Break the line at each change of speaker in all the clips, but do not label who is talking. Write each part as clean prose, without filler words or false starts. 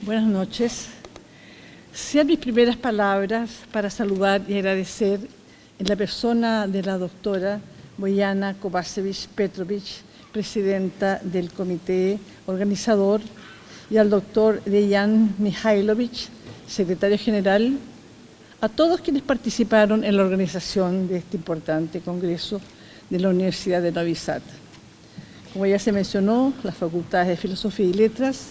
Buenas noches. Sean mis primeras palabras para saludar y agradecer en la persona de la doctora Bojana Kovačević Petrović, presidenta del comité organizador, y al doctor Dejan Mihailović, secretario general, a todos quienes participaron en la organización de este importante congreso de la Universidad de Novi Sad. Como ya se mencionó, las facultades de Filosofía y Letras,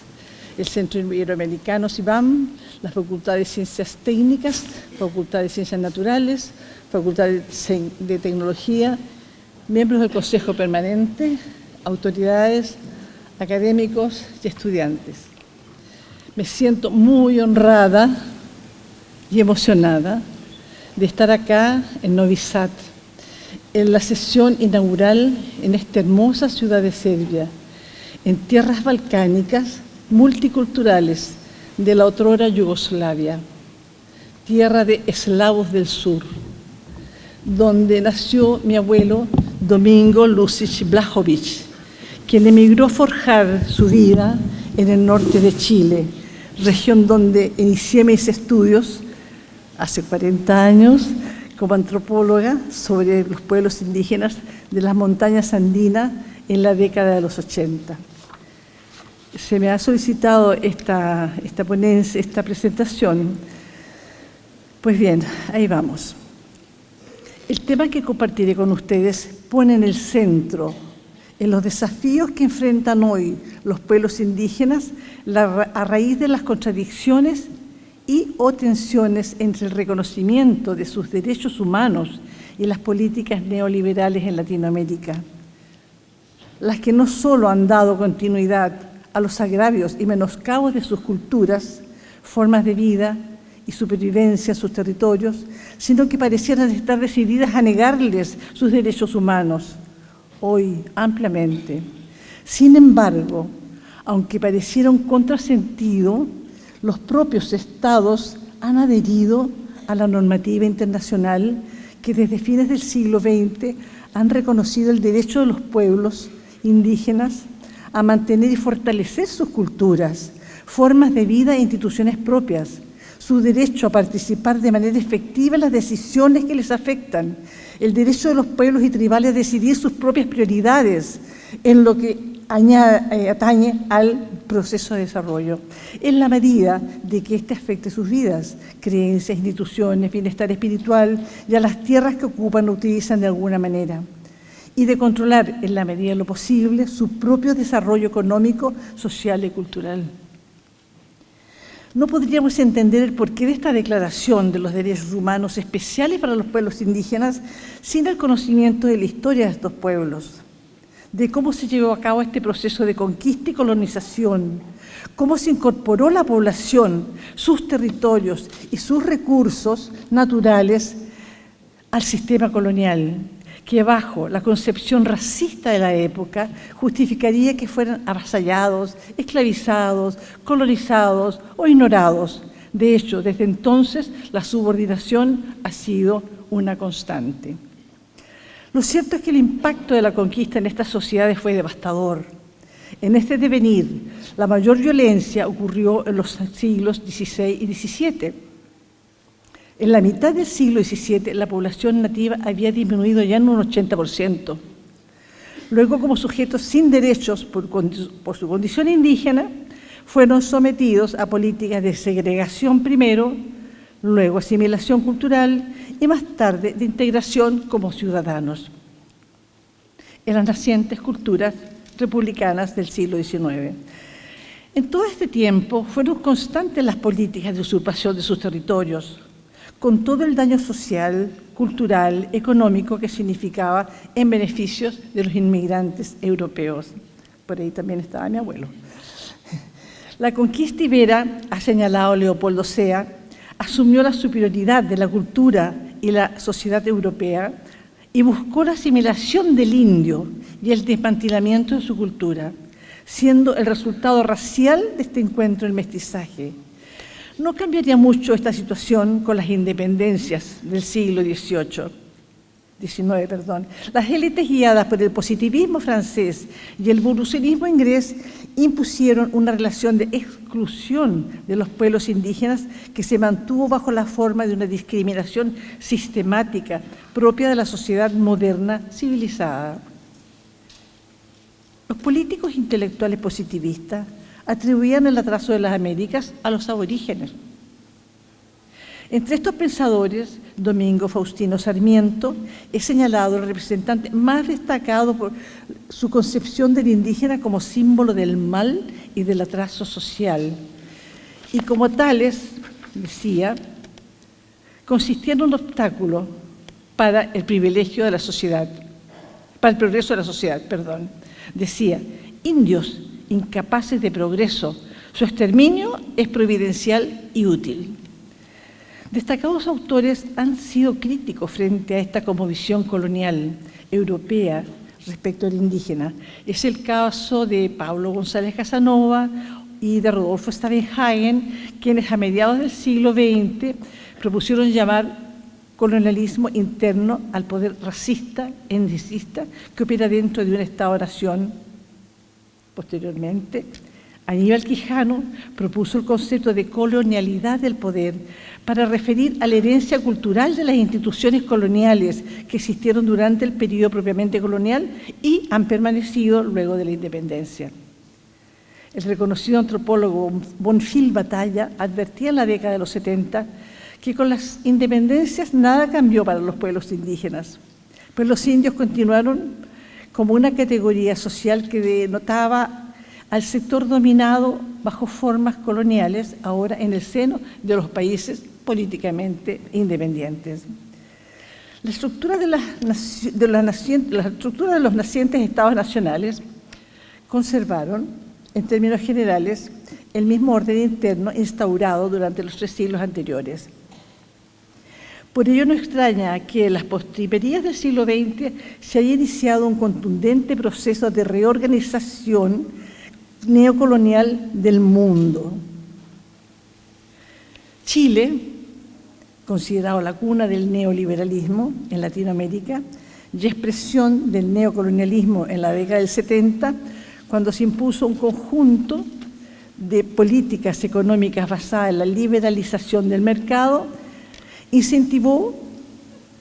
el Centro Iberoamericano CIBAM, la Facultad de Ciencias Técnicas, Facultad de Ciencias Naturales, Facultad de Tecnología, miembros del Consejo Permanente, autoridades, académicos y estudiantes. Me siento muy honrada y emocionada de estar acá en Novi Sad, en la sesión inaugural en esta hermosa ciudad de Serbia, en tierras balcánicas multiculturales de la otrora Yugoslavia, tierra de eslavos del sur, donde nació mi abuelo Domingo Lucić Blajović, quien emigró a forjar su vida en el norte de Chile, región donde inicié mis estudios hace 40 años como antropóloga sobre los pueblos indígenas de las montañas andinas en la década de los 80. Se me ha solicitado esta ponencia, esta presentación. Pues bien, ahí vamos. El tema que compartiré con ustedes pone en el centro, en los desafíos que enfrentan hoy los pueblos indígenas a raíz de las contradicciones y o tensiones entre el reconocimiento de sus derechos humanos y las políticas neoliberales en Latinoamérica, las que no solo han dado continuidad a los agravios y menoscabos de sus culturas, formas de vida y supervivencia en sus territorios, sino que parecieran estar decididas a negarles sus derechos humanos, hoy ampliamente. Sin embargo, aunque pareciera un contrasentido, los propios estados han adherido a la normativa internacional que desde fines del siglo XX han reconocido el derecho de los pueblos indígenas a mantener y fortalecer sus culturas, formas de vida e instituciones propias, su derecho a participar de manera efectiva en las decisiones que les afectan, el derecho de los pueblos y tribales a decidir sus propias prioridades en lo que atañe al proceso de desarrollo, en la medida de que éste afecte sus vidas, creencias, instituciones, bienestar espiritual y a las tierras que ocupan o utilizan de alguna manera, y de controlar en la medida de lo posible su propio desarrollo económico, social y cultural. No podríamos entender el porqué de esta declaración de los derechos humanos especiales para los pueblos indígenas sin el conocimiento de la historia de estos pueblos, de cómo se llevó a cabo este proceso de conquista y colonización, cómo se incorporó la población, sus territorios y sus recursos naturales al sistema colonial, que bajo la concepción racista de la época justificaría que fueran avasallados, esclavizados, colonizados o ignorados. De hecho, desde entonces la subordinación ha sido una constante. Lo cierto es que el impacto de la conquista en estas sociedades fue devastador. En este devenir, la mayor violencia ocurrió en los siglos XVI y XVII. En la mitad del siglo XVII, la población nativa había disminuido ya en un 80%. Luego, como sujetos sin derechos por su condición indígena, fueron sometidos a políticas de segregación primero, luego asimilación cultural y más tarde de integración como ciudadanos en las nacientes culturas republicanas del siglo XIX. En todo este tiempo fueron constantes las políticas de usurpación de sus territorios, con todo el daño social, cultural, económico que significaba en beneficios de los inmigrantes europeos. Por ahí también estaba mi abuelo. La conquista ibera, ha señalado Leopoldo Sea, asumió la superioridad de la cultura y la sociedad europea y buscó la asimilación del indio y el desmantelamiento de su cultura, siendo el resultado racial de este encuentro el mestizaje. No cambiaría mucho esta situación con las independencias del siglo XVIII. Las élites guiadas por el positivismo francés y el evolucionismo inglés impusieron una relación de exclusión de los pueblos indígenas que se mantuvo bajo la forma de una discriminación sistemática propia de la sociedad moderna civilizada. Los políticos intelectuales positivistas atribuían el atraso de las Américas a los aborígenes. Entre estos pensadores, Domingo Faustino Sarmiento es señalado el representante más destacado por su concepción del indígena como símbolo del mal y del atraso social. Y como tales, decía, consistían en un obstáculo para el privilegio de la sociedad, para el progreso de la sociedad, perdón. Decía, indios incapaces de progreso, su exterminio es providencial y útil. Destacados autores han sido críticos frente a esta cosmovisión colonial europea respecto al indígena. Es el caso de Pablo González Casanova y de Rodolfo Stavenhagen, quienes a mediados del siglo XX propusieron llamar colonialismo interno al poder racista, etnicista, que opera dentro de un Estado-nación. Posteriormente, Aníbal Quijano propuso el concepto de colonialidad del poder para referir a la herencia cultural de las instituciones coloniales que existieron durante el periodo propiamente colonial y han permanecido luego de la independencia. El reconocido antropólogo Bonfil Batalla advertía en la década de los 70 que con las independencias nada cambió para los pueblos indígenas, pues los indios continuaron como una categoría social que denotaba al sector dominado bajo formas coloniales, ahora en el seno de los países políticamente independientes. La estructura de los nacientes estados nacionales conservaron, en términos generales, el mismo orden interno instaurado durante los 3 siglos anteriores. Por ello no extraña que en las postrimerías del siglo XX se haya iniciado un contundente proceso de reorganización neocolonial del mundo. Chile, considerado la cuna del neoliberalismo en Latinoamérica y expresión del neocolonialismo en la década del 70, cuando se impuso un conjunto de políticas económicas basadas en la liberalización del mercado, incentivó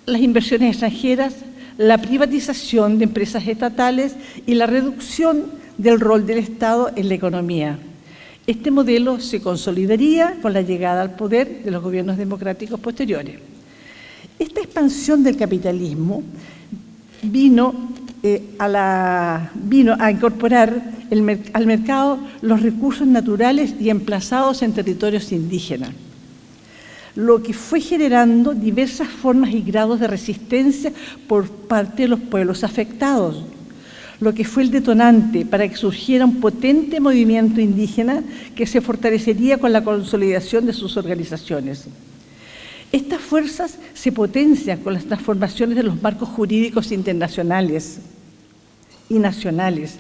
las inversiones extranjeras, la privatización de empresas estatales y la reducción del rol del Estado en la economía. Este modelo se consolidaría con la llegada al poder de los gobiernos democráticos posteriores. Esta expansión del capitalismo vino a incorporar al mercado los recursos naturales y emplazados en territorios indígenas, lo que fue generando diversas formas y grados de resistencia por parte de los pueblos afectados, lo que fue el detonante para que surgiera un potente movimiento indígena que se fortalecería con la consolidación de sus organizaciones. Estas fuerzas se potencian con las transformaciones de los marcos jurídicos internacionales y nacionales,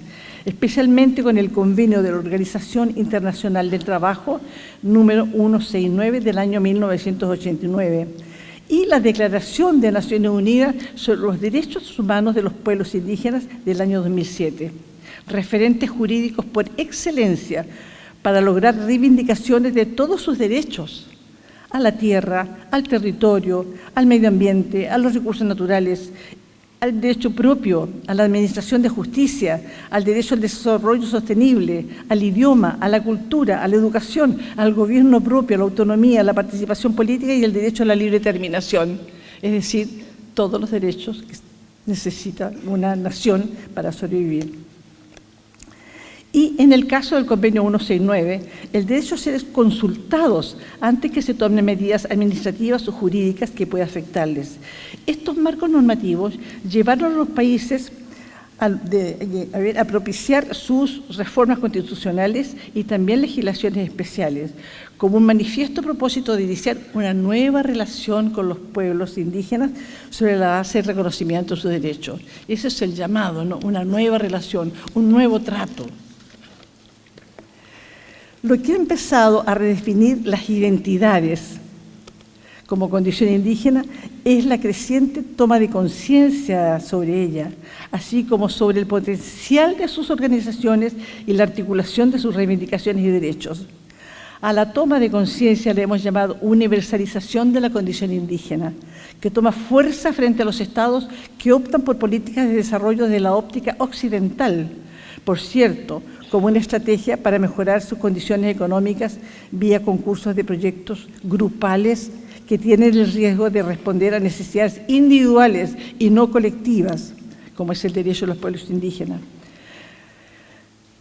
especialmente con el convenio de la Organización Internacional del Trabajo número 169 del año 1989 y la Declaración de Naciones Unidas sobre los Derechos Humanos de los Pueblos Indígenas del año 2007, referentes jurídicos por excelencia para lograr reivindicaciones de todos sus derechos a la tierra, al territorio, al medio ambiente, a los recursos naturales, al derecho propio, a la administración de justicia, al derecho al desarrollo sostenible, al idioma, a la cultura, a la educación, al gobierno propio, a la autonomía, a la participación política y el derecho a la libre determinación. Es decir, todos los derechos que necesita una nación para sobrevivir. Y en el caso del convenio 169, el derecho a ser consultados antes que se tomen medidas administrativas o jurídicas que puedan afectarles. Estos marcos normativos llevaron a los países a propiciar sus reformas constitucionales y también legislaciones especiales, como un manifiesto propósito de iniciar una nueva relación con los pueblos indígenas sobre la base del reconocimiento de sus derechos. Ese es el llamado, ¿no? Una nueva relación, un nuevo trato. Lo que ha empezado a redefinir las identidades como condición indígena es la creciente toma de conciencia sobre ella, así como sobre el potencial de sus organizaciones y la articulación de sus reivindicaciones y derechos. A la toma de conciencia le hemos llamado universalización de la condición indígena, que toma fuerza frente a los estados que optan por políticas de desarrollo de la óptica occidental, por cierto, como una estrategia para mejorar sus condiciones económicas vía concursos de proyectos grupales que tienen el riesgo de responder a necesidades individuales y no colectivas, como es el derecho de los pueblos indígenas,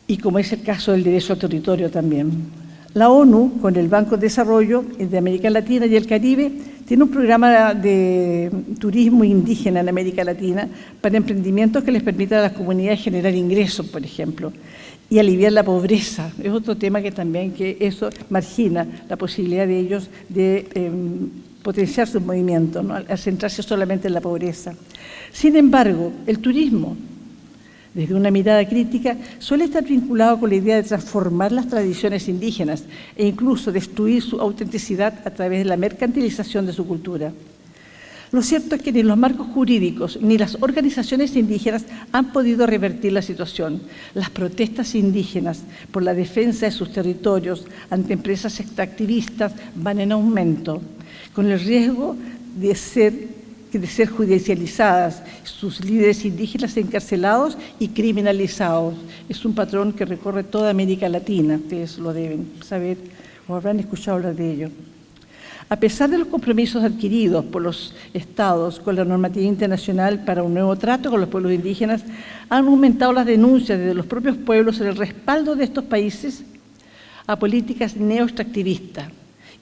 y como es el caso del derecho al territorio también. La ONU, con el Banco de Desarrollo de América Latina y el Caribe, tiene un programa de turismo indígena en América Latina para emprendimientos que les permitan a las comunidades generar ingresos, por ejemplo, y aliviar la pobreza. Es otro tema que también eso margina la posibilidad de ellos de potenciar sus movimientos, ¿no?, al centrarse solamente en la pobreza. Sin embargo, el turismo, desde una mirada crítica, suele estar vinculado con la idea de transformar las tradiciones indígenas e incluso destruir su autenticidad a través de la mercantilización de su cultura. Lo cierto es que ni los marcos jurídicos ni las organizaciones indígenas han podido revertir la situación. Las protestas indígenas por la defensa de sus territorios ante empresas extractivistas van en aumento, con el riesgo de ser judicializadas, sus líderes indígenas encarcelados y criminalizados. Es un patrón que recorre toda América Latina, ustedes lo deben saber o habrán escuchado hablar de ello. A pesar de los compromisos adquiridos por los estados con la normativa internacional para un nuevo trato con los pueblos indígenas, han aumentado las denuncias desde los propios pueblos en el respaldo de estos países a políticas neoextractivistas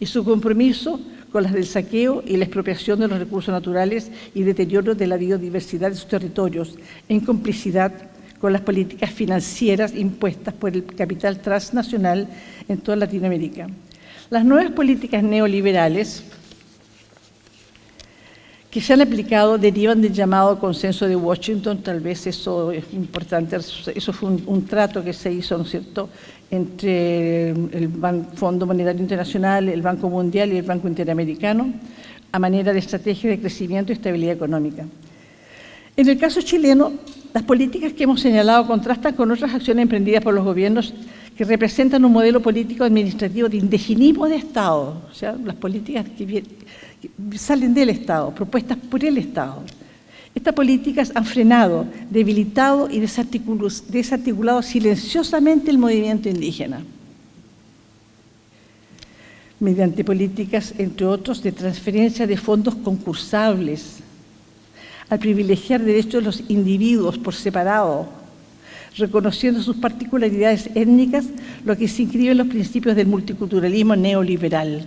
y su compromiso con las del saqueo y la expropiación de los recursos naturales y deterioro de la biodiversidad de sus territorios, en complicidad con las políticas financieras impuestas por el capital transnacional en toda Latinoamérica. Las nuevas políticas neoliberales que se han aplicado derivan del llamado consenso de Washington. Tal vez eso es importante, eso fue un trato que se hizo, ¿no es cierto?, entre el Fondo Monetario Internacional, el Banco Mundial y el Banco Interamericano, a manera de estrategia de crecimiento y estabilidad económica. En el caso chileno, las políticas que hemos señalado contrastan con otras acciones emprendidas por los gobiernos que representan un modelo político administrativo de indigenismo de Estado, o sea, las políticas que salen del Estado, propuestas por el Estado. Estas políticas han frenado, debilitado y desarticulado silenciosamente el movimiento indígena, mediante políticas, entre otros, de transferencia de fondos concursables, al privilegiar derechos de los individuos por separado, reconociendo sus particularidades étnicas, lo que se inscribe en los principios del multiculturalismo neoliberal.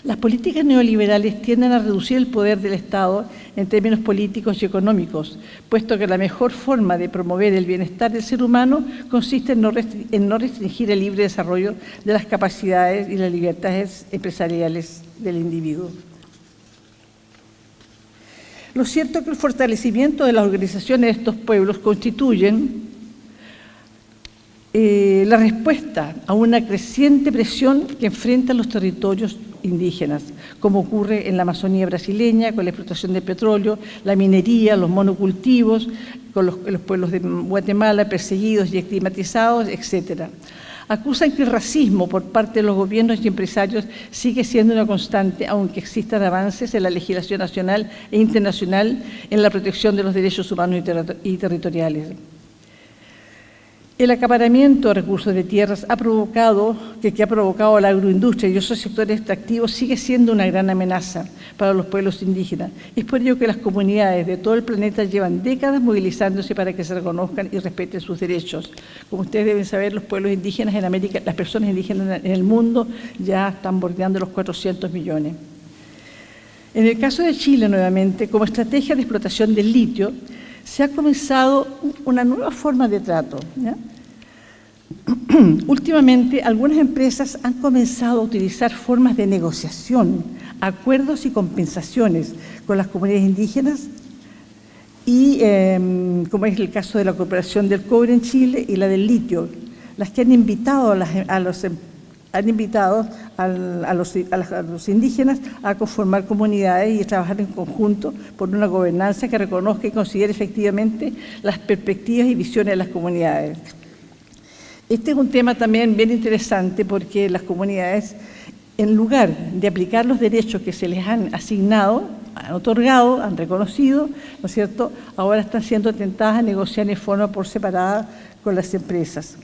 Las políticas neoliberales tienden a reducir el poder del Estado en términos políticos y económicos, puesto que la mejor forma de promover el bienestar del ser humano consiste en no restringir el libre desarrollo de las capacidades y las libertades empresariales del individuo. Lo cierto es que el fortalecimiento de las organizaciones de estos pueblos constituyen la respuesta a una creciente presión que enfrentan los territorios indígenas, como ocurre en la Amazonía brasileña, con la explotación de petróleo, la minería, los monocultivos, con los pueblos de Guatemala perseguidos y estigmatizados, etc. Acusan que el racismo por parte de los gobiernos y empresarios sigue siendo una constante, aunque existan avances en la legislación nacional e internacional en la protección de los derechos humanos y territoriales. El acaparamiento de recursos de tierras que ha provocado la agroindustria y otros sectores extractivos sigue siendo una gran amenaza para los pueblos indígenas. Es por ello que las comunidades de todo el planeta llevan décadas movilizándose para que se reconozcan y respeten sus derechos. Como ustedes deben saber, los pueblos indígenas en América, las personas indígenas en el mundo ya están bordeando los 400 millones. En el caso de Chile, nuevamente, como estrategia de explotación del litio, se ha comenzado una nueva forma de trato, ¿ya? Últimamente, algunas empresas han comenzado a utilizar formas de negociación, acuerdos y compensaciones con las comunidades indígenas, y como es el caso de la Corporación del Cobre en Chile y la del litio, las que han invitado a han invitado a los indígenas a conformar comunidades y a trabajar en conjunto por una gobernanza que reconozca y considere efectivamente las perspectivas y visiones de las comunidades. Este es un tema también bien interesante porque las comunidades, en lugar de aplicar los derechos que se les han asignado, han otorgado, han reconocido, ¿no es cierto?, ahora están siendo tentadas a negociar en forma por separada con las empresas.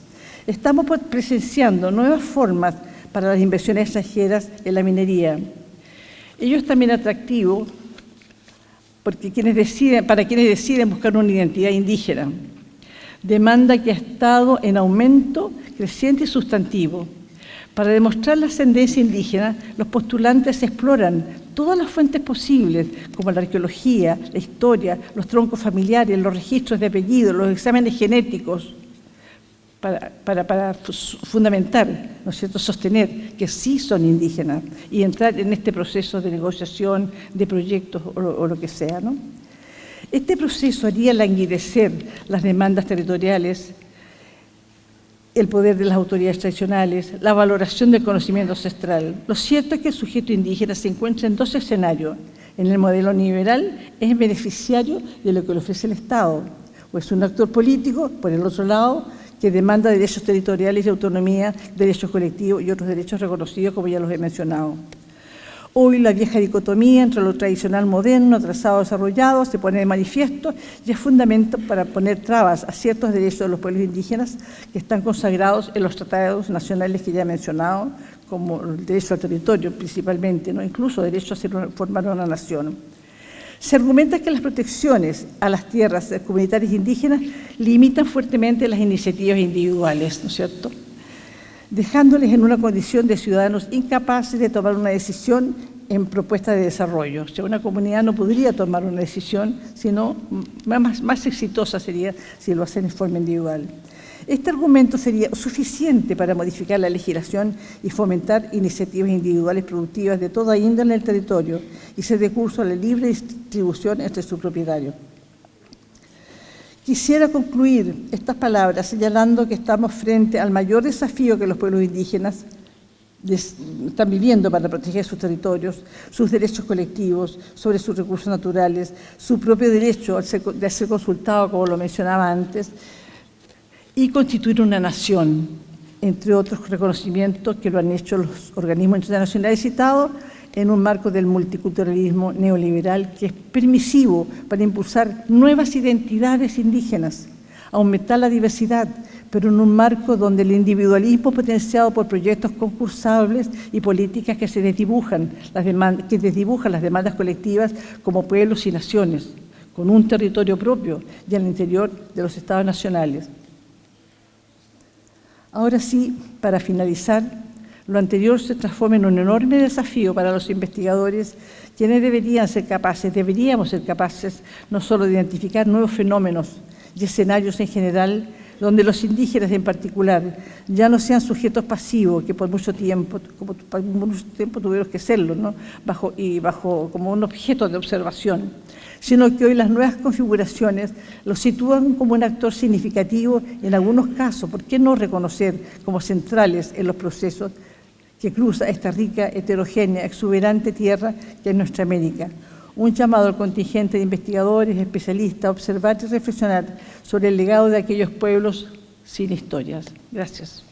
Estamos presenciando nuevas formas para las inversiones extranjeras en la minería. Ello es también atractivo porque para quienes deciden buscar una identidad indígena, demanda que ha estado en aumento creciente y sustantivo. Para demostrar la ascendencia indígena, los postulantes exploran todas las fuentes posibles, como la arqueología, la historia, los troncos familiares, los registros de apellidos, los exámenes genéticos, para fundamentar, ¿no es cierto?, sostener que sí son indígenas y entrar en este proceso de negociación, de proyectos o lo que sea, ¿no? Este proceso haría languidecer las demandas territoriales, el poder de las autoridades tradicionales, la valoración del conocimiento ancestral. Lo cierto es que el sujeto indígena se encuentra en dos escenarios. En el modelo liberal es beneficiario de lo que le ofrece el Estado, o es un actor político, por el otro lado, que demanda derechos territoriales y autonomía, derechos colectivos y otros derechos reconocidos, como ya los he mencionado. Hoy la vieja dicotomía entre lo tradicional moderno, atrasado, desarrollado, se pone de manifiesto y es fundamento para poner trabas a ciertos derechos de los pueblos indígenas que están consagrados en los tratados nacionales que ya he mencionado, como el derecho al territorio principalmente, ¿no?, incluso derecho a formar una nación. Se argumenta que las protecciones a las tierras comunitarias indígenas limitan fuertemente las iniciativas individuales, ¿no es cierto?, dejándoles en una condición de ciudadanos incapaces de tomar una decisión en propuesta de desarrollo. O sea, una comunidad no podría tomar una decisión, sino más exitosa sería si lo hacen en forma individual. Este argumento sería suficiente para modificar la legislación y fomentar iniciativas individuales productivas de toda índole en el territorio y ser de curso a la libre distribución entre sus propietarios. Quisiera concluir estas palabras señalando que estamos frente al mayor desafío que los pueblos indígenas están viviendo para proteger sus territorios, sus derechos colectivos sobre sus recursos naturales, su propio derecho de ser consultado, como lo mencionaba antes, y constituir una nación, entre otros reconocimientos que lo han hecho los organismos internacionales citados, en un marco del multiculturalismo neoliberal que es permisivo para impulsar nuevas identidades indígenas, aumentar la diversidad, pero en un marco donde el individualismo potenciado por proyectos concursables y políticas que desdibujan las demandas colectivas como pueblos y naciones, con un territorio propio y al interior de los estados nacionales. Ahora sí, para finalizar, lo anterior se transforma en un enorme desafío para los investigadores, quienes deberíamos ser capaces no solo de identificar nuevos fenómenos y escenarios en general, donde los indígenas en particular ya no sean sujetos pasivos, que por mucho tiempo tuvieron que serlo, ¿no?, como un objeto de observación, sino que hoy las nuevas configuraciones los sitúan como un actor significativo en algunos casos, ¿por qué no reconocer como centrales en los procesos que cruza esta rica, heterogénea, exuberante tierra que es nuestra América? Un llamado al contingente de investigadores, especialistas, a observar y reflexionar sobre el legado de aquellos pueblos sin historias. Gracias.